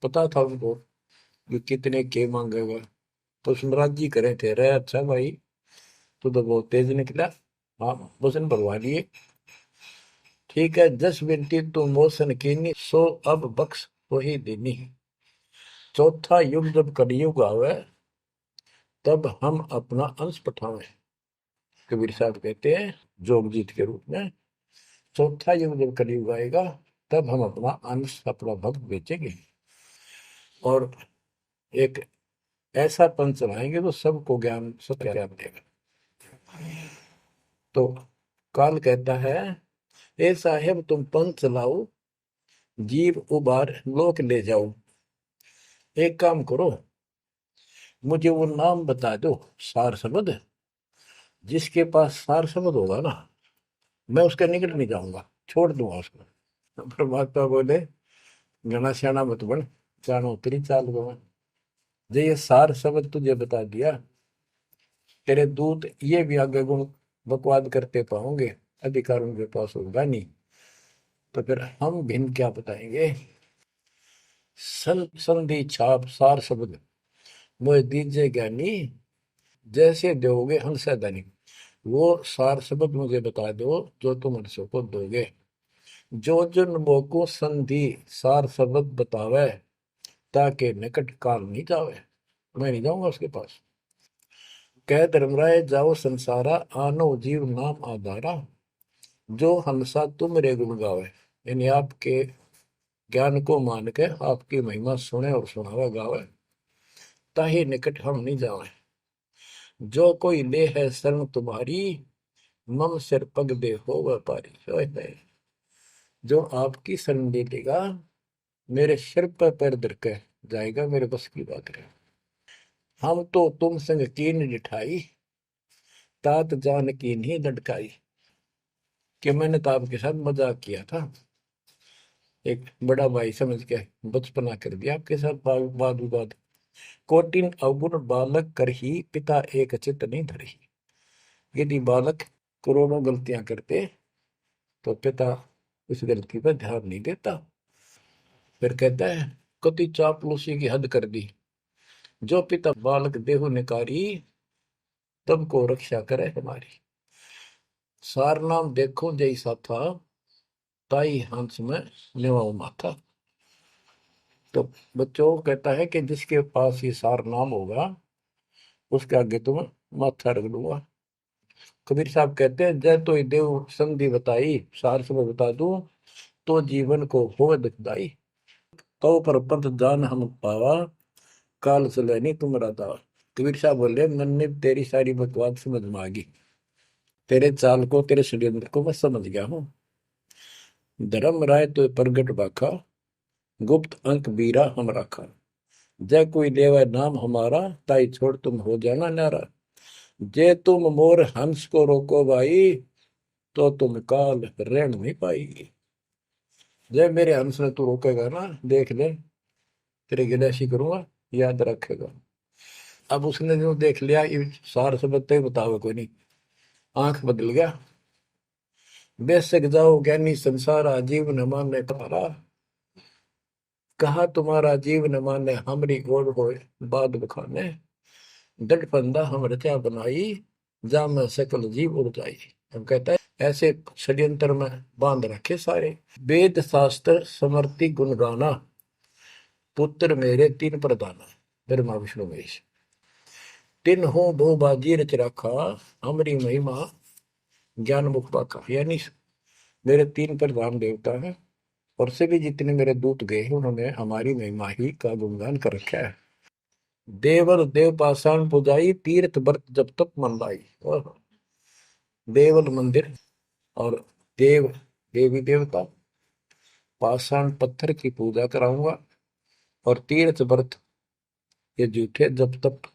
पता था उनको कि कितने के मांगेगा, तो सुनराज जी करे थे। रे अच्छा भाई, तू तो बहुत तेज निकला, हाँ वचन भरवा लिए, ठीक है। 10 विनती तू मोसन कीनी, सो अब बख्श वही दीनी। चौथा युग जब कलयुग आवे, तब हम अपना अंश पठावे। कबीर साहब कहते हैं जोगजीत के रूप में, चौथा युग जब कलयुग आएगा, तब हम अपना अंश अपना भक्त बेचेंगे, और एक ऐसा पंथ चलाएंगे तो सबको ज्ञान सत्य ज्ञान देगा। तो काल कहता है ए साहेब तुम पंथ चलाओ, जीव उबार लोक ले जाओ। एक काम करो, मुझे वो नाम बता दो सार शब्द, जिसके पास सार शब्द होगा ना, मैं उसके निकट नहीं जाऊंगा, छोड़ दूंगा उसको। परमात्मा बोले घना श्याणा मत बन, जानो तेरी चाल गवा। जे ये सार शब्द तुझे बता दिया, तेरे दूत ये भी आगे गुण बकवाद करते पाओगे, अधिकार उनके पास होगा नहीं, तो फिर हम भिन्न क्या बताएंगे। संधि छाप सार शब्द मोह दीजिए ज्ञानी, जैसे दोगे हंस धनी। वो सार शब्द मुझे बता दो जो तुम हंसों को दोगे। जो जन मोको संधि सार शब्द बतावे, ताके निकट काल नहीं जावे, मैं नहीं जाऊंगा उसके पास। कह धर्मराय जाओ संसारा, आनो जीव नाम आधारा, जो हंसा तुम रे गुण गावे। यानी आपके ज्ञान को मान के आपकी महिमा सुने और सुनावे गावे, ताही निकट हम नहीं जावे। जो कोई ले है शरण तुम्हारी, मम सिर पग दे हो व्यापारी। जो आपकी शरण ले लेगा, मेरे सिर पर पैर धर के जाएगा, मेरे बस की बात है। हम तो तुम संग कीन जिठाई, तात जान की नहीं लटकाई। कि मैंने तो आपके साथ मजाक किया था, एक बड़ा भाई समझ के बचपना कर दिया आपके साथ, वाद विवाद। कोटिन अवगुण बालक कर ही पिता एक चित नहीं धरही। यदि बालक करोड़ों गलतियां करते तो पिता उस गलती पर ध्यान नहीं देता। फिर कहता है कति चापलूसी की हद कर दी, जो पिता बालक देहु निकारी, तब को रक्षा करे हमारी। सार नाम देखो जैसा था, ताई हंस में निवाओ माथा। तो बच्चों कहता है कि जिसके पास ये सार नाम होगा उसके आगे तुम माथा रख दूंगा। कबीर साहब कहते हैं जय तो देव संधि बताई, सार से मैं बता दूं तो जीवन को हो दुखदाई। तो पर पंथ जान हम पावा, काल सलैनी तुम्हारा दावा। कबीर साहब बोले मैंने तेरी सारी बकवास समझ में आ गई, तेरे चाल को तेरे षड्यंत्र को मैं समझ गया हूँ। धर्म राय तो प्रगट बाखा, गुप्त अंक बीरा हम रखा। जय कोई लेवा नाम हमारा, ताई छोड़ तुम हो जाना नारा। जे तुम मोर हंस को रोको भाई, तो तुम काल रहन नहीं पाएगी। जय मेरे हंस ने तू रोकेगा ना, देख ले तेरे गिलासी करूंगा, याद रखेगा। अब उसने जो देख लिया ये सार से बत्ते बतावे कोई नहीं, आंख बदल गया। बेशक जाओ ज्ञानी संसार, आजीव न माने तुम्हारा। कहा तुम्हारा जीव न माने, हमरी गोड़ हो बाद बखाने। डट फंदा हम रचा बनाई, जा में सकल जीव उड़ जाई। हम कहता है ऐसे षड्यंत्र में बांध रखे सारे। वेद शास्त्र समर्ति गुण गाना, पुत्र मेरे तीन प्रधाना। ब्रह्मा विष्णु महेश तीन हो भो बाजी रच रखा, हमारी महिमा ज्ञान मुख पाखा। यानी मेरे तीन प्रधान देवता हैं और से भी जितने मेरे दूत गए हैं उन्होंने हमारी महिमा ही का गुणगान कर रखा है। देवल देव पाषाण पुजाई, तीर्थ व्रत जब तक मन लाई। और देवल मंदिर और देव देवी देवता, पाषाण पत्थर की पूजा कराऊंगा और तीर्थ व्रत ये जूठे जब तक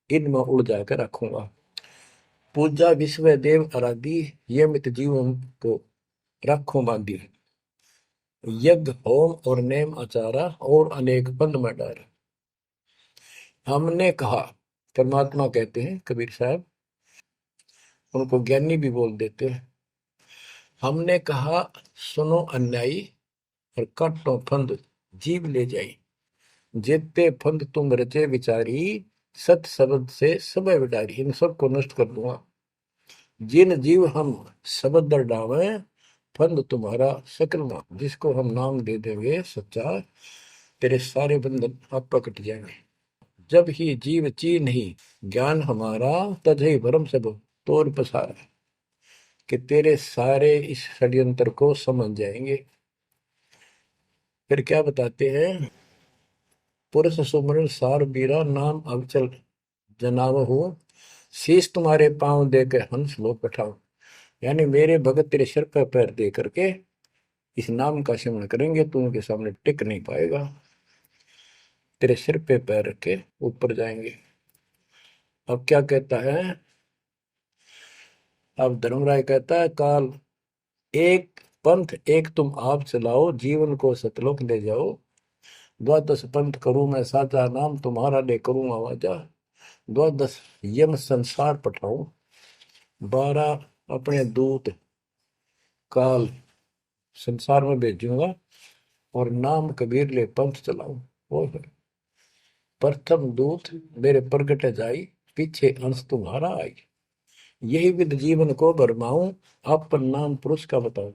इनमें उड़ जाकर रखूंगा। पूजा विश्व देव आराधी, ये मित जीवन को रखो बांधी। यज्ञ होम और नेम आचारा, और अनेक पंथ में डार। हमने कहा, परमात्मा कहते हैं कबीर साहब, उनको ज्ञानी भी बोल देते हैं। हमने कहा सुनो अन्यायी, और काटो फंद जीव ले जाई। जेते फंद तुम रचे विचारी, सत शब्द से सब विडारी। इन सब को नष्ट कर दूंगा। जिन जीव हम शब्द दर डावे, फंद तुम्हारा सकल नाम। जिसको हम नाम दे देंगे सच्चा, तेरे सारे बंधन आप कट जाएंगे। जब ही जीव चीन ही ज्ञान हमारा, तजहि भरम सब तोड़ पसारा। कि तेरे सारे इस षड्यंत्र को समझ जाएंगे। फिर क्या बताते हैं, पुरुष सुमरन सार बीरा, नाम अवचल जनाव हो। शीश तुम्हारे पांव दे के हंस लो पठाओ। यानी मेरे भगत तेरे सिर पर पैर दे करके इस नाम का सिमरण करेंगे, तू उनके सामने टिक नहीं पाएगा। तेरे सिर पे पैर रख के ऊपर जाएंगे। अब क्या कहता है, अब धर्मराय कहता है काल एक पंथ एक तुम आप चलाओ, जीवन को सतलोक ले जाओ। द्वादश पंथ करूं मैं साचा, नाम तुम्हारा ले करूं आवाजा। द्वादश यम संसार पठाऊं, 12 अपने दूत काल संसार में भेजूंगा, और नाम कबीर ले पंथ चलाऊं। वो है प्रथम दूत मेरे प्रगट जाई, पीछे अंश तुम्हारा आई। यही विद जीवन को भरमाऊं, अपन नाम पुरुष का बताऊं।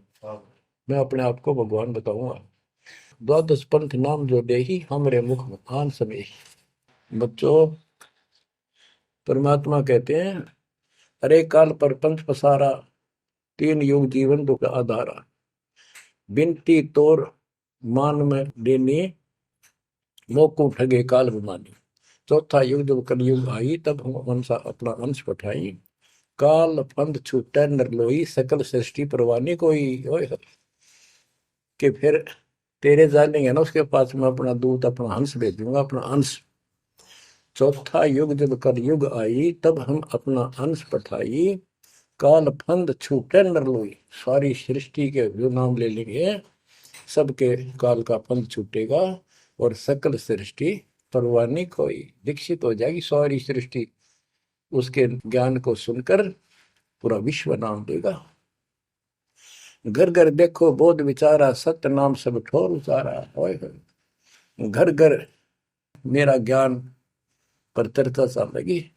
मैं अपने आप को भगवान बताऊंगा। द्वादश पंथ नाम जो दे ही, हमरे मुख में आन समय। बच्चों परमात्मा कहते हैं अरे काल पर पंथ पसारा, तीन युग जीवन दुख आधारा। बिनती तोर मान में देनी, मोकू ठगे काल विमानी। चौथा युग जब कलयुग आई, तब हम वंशा अपना अंश पठाई। काल पंथ छूटे नर लोई, सकल सृष्टि परवानी कोई। ओए कि फिर तेरे जानेंगे ना उसके पास मैं अपना दूत अपना हंस भेजूंगा, अपना अंश। चौथा युग जब कलयुग आई, तब हम अपना अंश पठाई। काल फंद छूटे नर लोई, सारी सृष्टि के जो नाम ले लेंगे सबके काल का फंद छूटेगा और सकल सृष्टि परवाह नहीं खोई, दीक्षित हो जाएगी सारी सृष्टि उसके ज्ञान को सुनकर, पूरा विश्व नाम देगा। घर घर देखो बोध विचारा, सत्य नाम सब ठोर उचारा। होय होय, घर घर मेरा ज्ञान पर चर्चा चलेगी।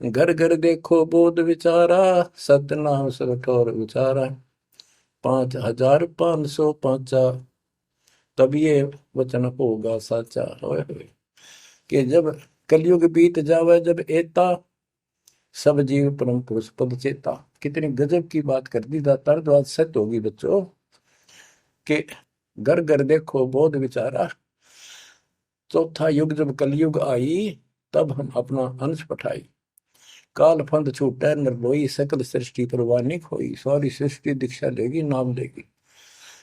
घर घर देखो बोध विचारा, सत्य नाम सब ठोर उचारा। 5505 तब ये वचन होगा साचा। होय होय, कि जब कलयुग बीत जावे, जब एता सब जीव परम पुरुष पद चेता। कितनी गजब की बात कर दी दातार, जो आज सत्य होगी बच्चों, कि घर घर देखो बोध विचारा। चौथा युग जब कलयुग आई, तब हम अपना अंश पठाई। काल फंद छूटे निर्लोई, सकल सृष्टि परवाह नहीं खोई। सारी सृष्टि दीक्षा लेगी, नाम लेगी।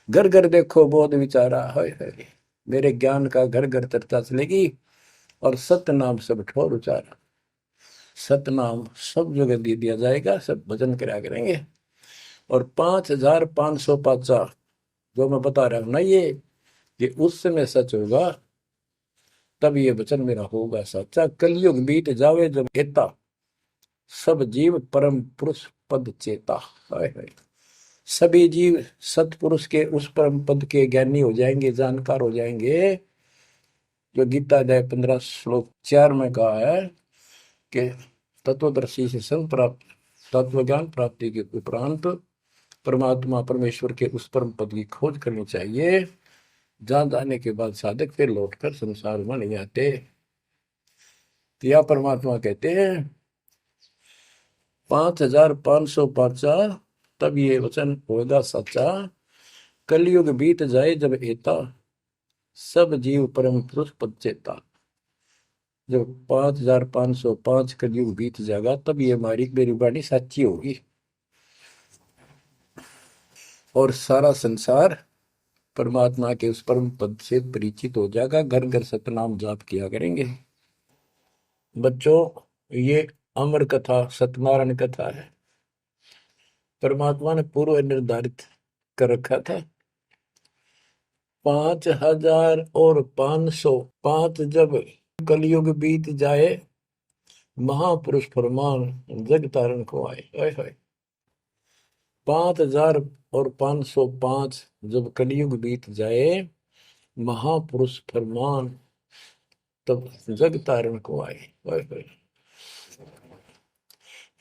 घर घर देखो बोध विचारा। है मेरे ज्ञान का घर घर चर्चा चलेगी, और सत्य नाम सब ठोर उचारा। सतनाम सब जगह दे दिया जाएगा, सब भजन करा करेंगे। और 5505 जो मैं बता रहा हूं ना, ये उस समय सच होगा, तब ये वचन मेरा होगा सच्चा। कलयुग बीत जावे जब एता, सब जीव परम पुरुष पद चेता। हाय हाय, सभी जीव सतपुरुष के उस परम पद के ज्ञानी हो जाएंगे, जानकार हो जाएंगे। जो गीता अध्याय 15 श्लोक 4 में कहा है कि तत्वदर्शी से संत प्राप्त, तत्व ज्ञान प्राप्ति के उपरांत परमात्मा परमेश्वर के उस परम पद की खोज करनी चाहिए। जहां जाने के बाद साधक फिर लौटकर संसार में नहीं आते। तो यह परमात्मा कहते हैं 5505 तब ये वचन होगा सच्चा। कलयुग बीत जाए जब एता, सब जीव परम पुरुष पद चेता। जब 5505 कलयुग बीत जाएगा, तब ये हमारी मेरी वाणी सच्ची होगी, और सारा संसार परमात्मा के उस परम पद से परिचित हो जाएगा। घर घर सतनाम जाप किया करेंगे। बच्चों, ये अमर कथा सत्यनारायण कथा है। परमात्मा ने पूर्व निर्धारित कर रखा था 5505। पांच जब कलयुग बीत जाए, महापुरुष फरमान जग तारण को आए। 5505 जब कलयुग बीत जाए, महापुरुष फरमान तब जग तारण को आए।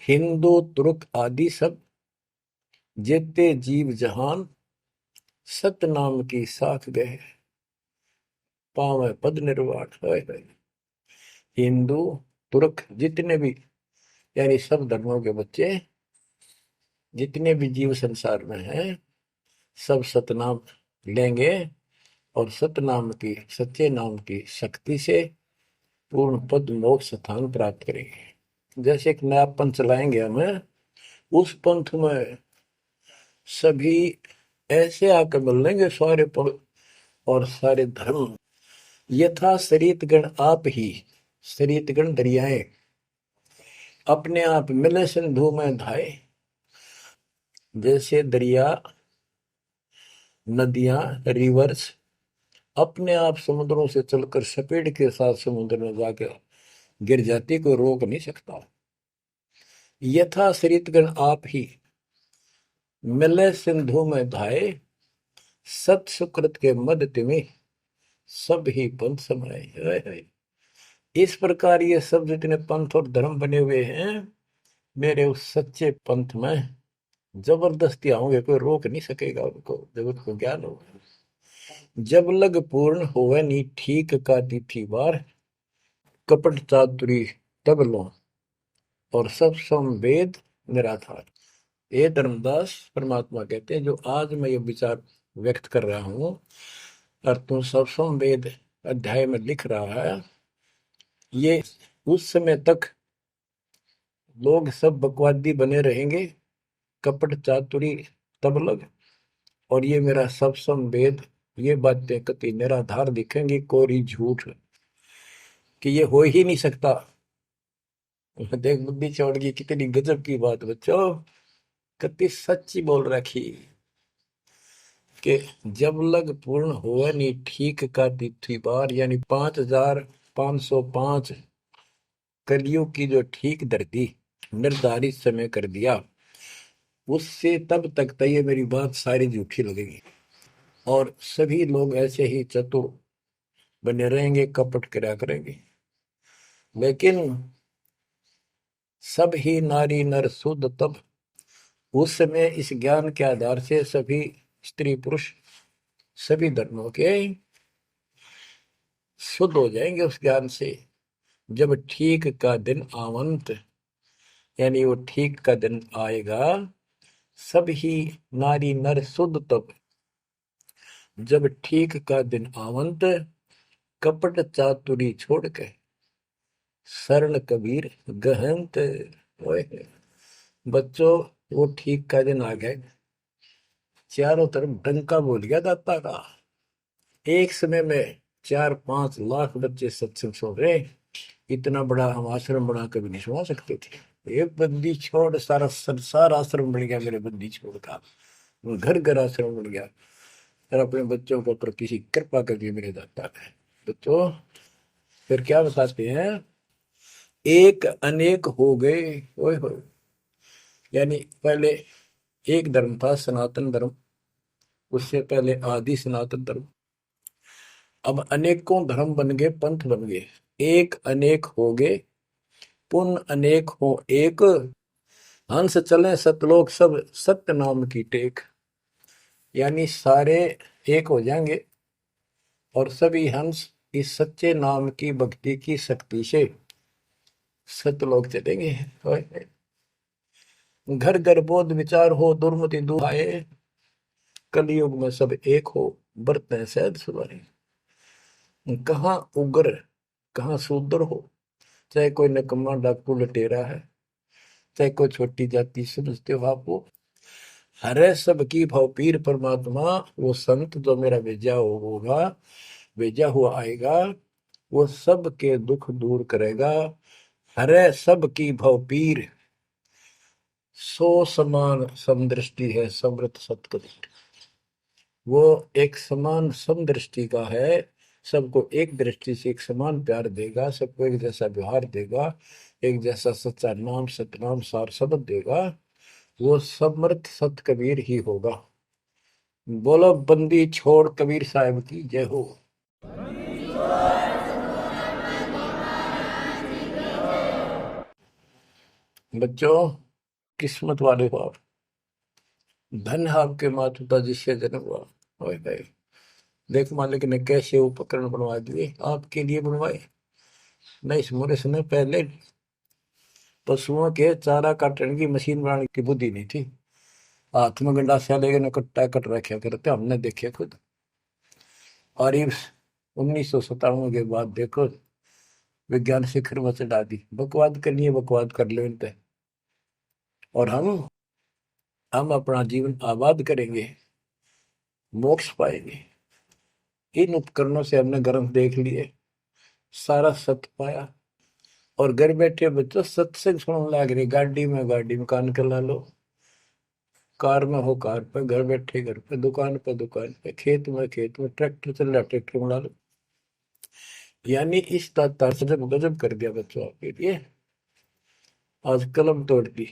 हिंदू तुर्क आदि सब जेते जीव जहान, सतनाम की साथ गए, पावे पद निर्वाण। हिंदू तुर्क जितने भी, यानी सब धर्मों के बच्चे, जितने भी जीव संसार में हैं, सब सतनाम लेंगे, और सतनाम की, सच्चे नाम की शक्ति से पूर्ण पद मोक्ष स्थान प्राप्त करेंगे। जैसे एक नया पंथ चलाएंगे हमें, उस पंथ में सभी ऐसे आकर मिल लेंगे, सारे पद और सारे धर्म। यथा शरीतगण आप ही, शरीतगण दरियाएं अपने आप मिले सिंधु में धाए। जैसे दरिया, नदियां, रिवर्स अपने आप समुद्रों से चलकर सपेट के साथ समुद्र में जाकर गिर जाती, कोई रोक नहीं सकता। यथा शरीतगण आप ही मिले सिंधु में धाए, सत सुकृत के मद तिमि सब ही पंथ समाये। इस प्रकार ये सब जितने पंथ और धर्म बने हुए हैं, मेरे उस सच्चे पंथ में जबरदस्ती आऊंगे, कोई रोक नहीं सकेगा उनको, जब उनको ज्ञान होगा। जब लग पूर्ण होवे नी ठीक का तिथि बार, कपट चातुरी तब लो और सब संवेद निराधार। ये धर्मदास परमात्मा कहते हैं, जो आज मैं ये विचार व्यक्त कर रहा हूं, और तुम सब संवेद अध्याय में लिख रहा है, ये उस समय तक लोग सब बकवादी बने रहेंगे, कपट चातुरी तब लग, और ये मेरा सब संवेद, ये बातें कति निराधार दिखेंगी, कोरी झूठ, कि ये हो ही नहीं सकता। देख बुद्धि चौड़ की कितनी गजब की बात बच्चों, कति सच्ची बोल रखी, कि जब लग पूर्ण हुआ नहीं ठीक का तिथि बार, यानी 5000 505 कलियुग की जो ठीक धरती निर्धारित समय कर दिया, उससे तब तक तो ये मेरी बात सारी झूठी लगेगी और सभी लोग ऐसे ही चतुर बने रहेंगे, कपट करा करेंगे। लेकिन सब ही नारी नर शुद्ध तब, उस समय इस ज्ञान के आधार से सभी स्त्री पुरुष सभी धर्मों के शुद्ध हो जाएंगे उस ज्ञान से। जब ठीक का दिन आवंत, यानी वो ठीक का दिन आएगा, सब ही नारी नर शुद्ध तब, जब ठीक का दिन आवंत, कपट चातुरी छोड़ के शरण कबीर गहंत। ओए बच्चों, वो ठीक का दिन आ गए, चारों तरफ डंका बोल गया दाता का। एक समय में 4-5 लाख बच्चे सत्संग सुन रहे। इतना बड़ा हम आश्रम बना कभी नहीं सुना सकते थे। एक बंदी छोड़ सारा संसार आश्रम बन गया मेरे बंदी छोड़ का, घर घर आश्रम बन गया। और अपने बच्चों के ऊपर किसी कृपा कर दी मेरे दाता ने। बच्चों फिर क्या बताते हैं, एक अनेक हो गए। ओए होए, यानी पहले एक धर्म था सनातन धर्म, उससे पहले आदि सनातन धर्म, अब अनेकों धर्म बन गए, पंथ बन गए। एक अनेक हो गए, पुन अनेक हो एक, हंस चले सतलोक सब सत्य नाम की टेक। यानी सारे एक हो जाएंगे और सभी हंस इस सच्चे नाम की भक्ति की शक्ति से सतलोक चलेंगे। घर घर बोध विचार हो, दुर्मति दूर आए, कलयुग में सब एक हो, बरतें सहज सुधारे। कहाँ उग्र कहाँ शूद्र हो, चाहे कोई नकम्मा डाकू लटेरा है, चाहे कोई छोटी जाति समझते हो आप, वो हरे सबकी भाव पीर परमात्मा, वो संत जो मेरा भेजा होगा, भेजा हुआ आएगा, वो सबके दुख दूर करेगा। हरे सबकी भाव पीर, सो समान समदृष्टि है समृत सतकबीर। वो एक समान समदृष्टि का है, सबको एक दृष्टि से एक समान प्यार देगा, सबको एक जैसा व्यवहार देगा, एक जैसा सच्चा नाम सतनाम सार शब्द देगा। वो समर्थ सत कबीर ही होगा। बोलो बंदी छोड़ कबीर साहब की जय हो। बच्चों, किस्मत वाले हो आप, धन है आपके माता पिता जिससे जन्म हुआ। ओए भाई, देख मालिक ने कैसे उपकरण बनवा दिए, आपके लिए बनवाए। नहीं, इस मुरे समय पहले पशुओं के चारा काटने की मशीन बनाने की बुद्धि नहीं थी। हाथ में गंडासा लेके न कट्टा कट रखे करते, हमने देखे खुद। और ये 1997 के बाद देखो विज्ञान शिखर में चढ़ा दी। बकवाद करनी है, बकवाद कर लो इन पे, और हम अपना जीवन आबाद करेंगे, मोक्ष पाएंगे। इन उपकरणों से हमने ग्रंथ देख लिए, सारा सत्य पाया, और घर बैठे बच्चों सत्संग सुनने लग रहे। गाड़ी में कान कर ला लो, कार में हो कार पे, घर बैठे घर पे, दुकान पे, खेत में ट्रैक्टर चल रहा ट्रैक्टर में ला लो। यानी इस तार से जब गजब कर दिया बच्चों आपके लिए, आज कलम तोड़ दी।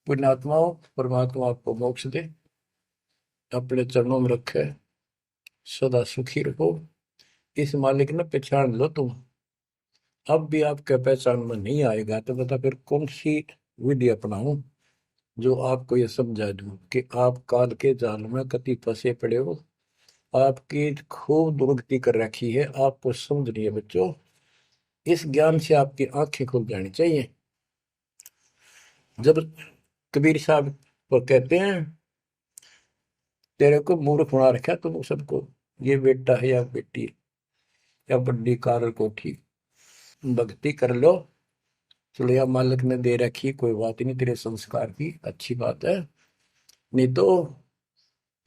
पुण्यात्माओं, परमात्मा आपको मोक्ष दे, अपने चरणों में रखे, सदा सुखी रहो। इस मालिक ने पहचान लो तुम। अब भी आपके पहचान में नहीं आएगा तो बता फिर कौन सी विधि अपनाऊं जो आपको ये समझा दूं कि आप काल के जाल में कति फंसे पड़े हो। आपकी खूब दुर्गति कर रखी है, आपको समझ रही है बच्चों। इस ज्ञान से आपकी आंखें खुल जानी चाहिए। जब कबीर साहब को कहते हैं तेरे को मूर्ख बना रखा तुम सबको, ये बेटा है या बेटी है या बड्डी कार कोठी, भक्ति कर लो, चलो या मालिक ने दे रखी, कोई बात नहीं, तेरे संस्कार की अच्छी बात है। नहीं तो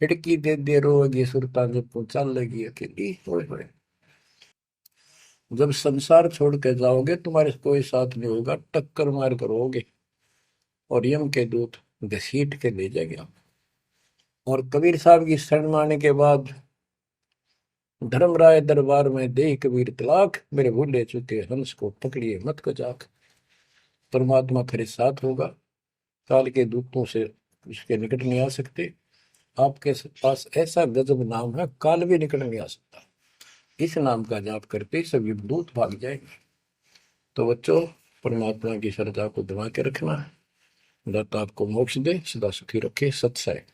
खिड़की दे दे रोगी सुरता जब तू चल लगी अकेली। होए होए, जब संसार छोड़ के जाओगे तुम्हारे कोई साथ नहीं होगा, टक्कर मार करोगे और यम के दूत घसीट के ले जाएंगे आप। और कबीर साहब की शरण में आने के बाद धर्मराय दरबार में दे कबीर तलाक, मेरे भूले चुके हंस को पकड़िए मत को जाक। परमात्मा फिर साथ होगा, काल के दूतों से उसके निकट नहीं आ सकते। आपके पास ऐसा गजब नाम है, काल भी निकट नहीं आ सकता। इस नाम का जाप करते सभी दूत भाग जाएंगे। तो बच्चों, परमात्मा की श्रद्धा को दबा के रखना है। दाता आपको मोक्ष दे, सदा सुखी रखे। सत्सय।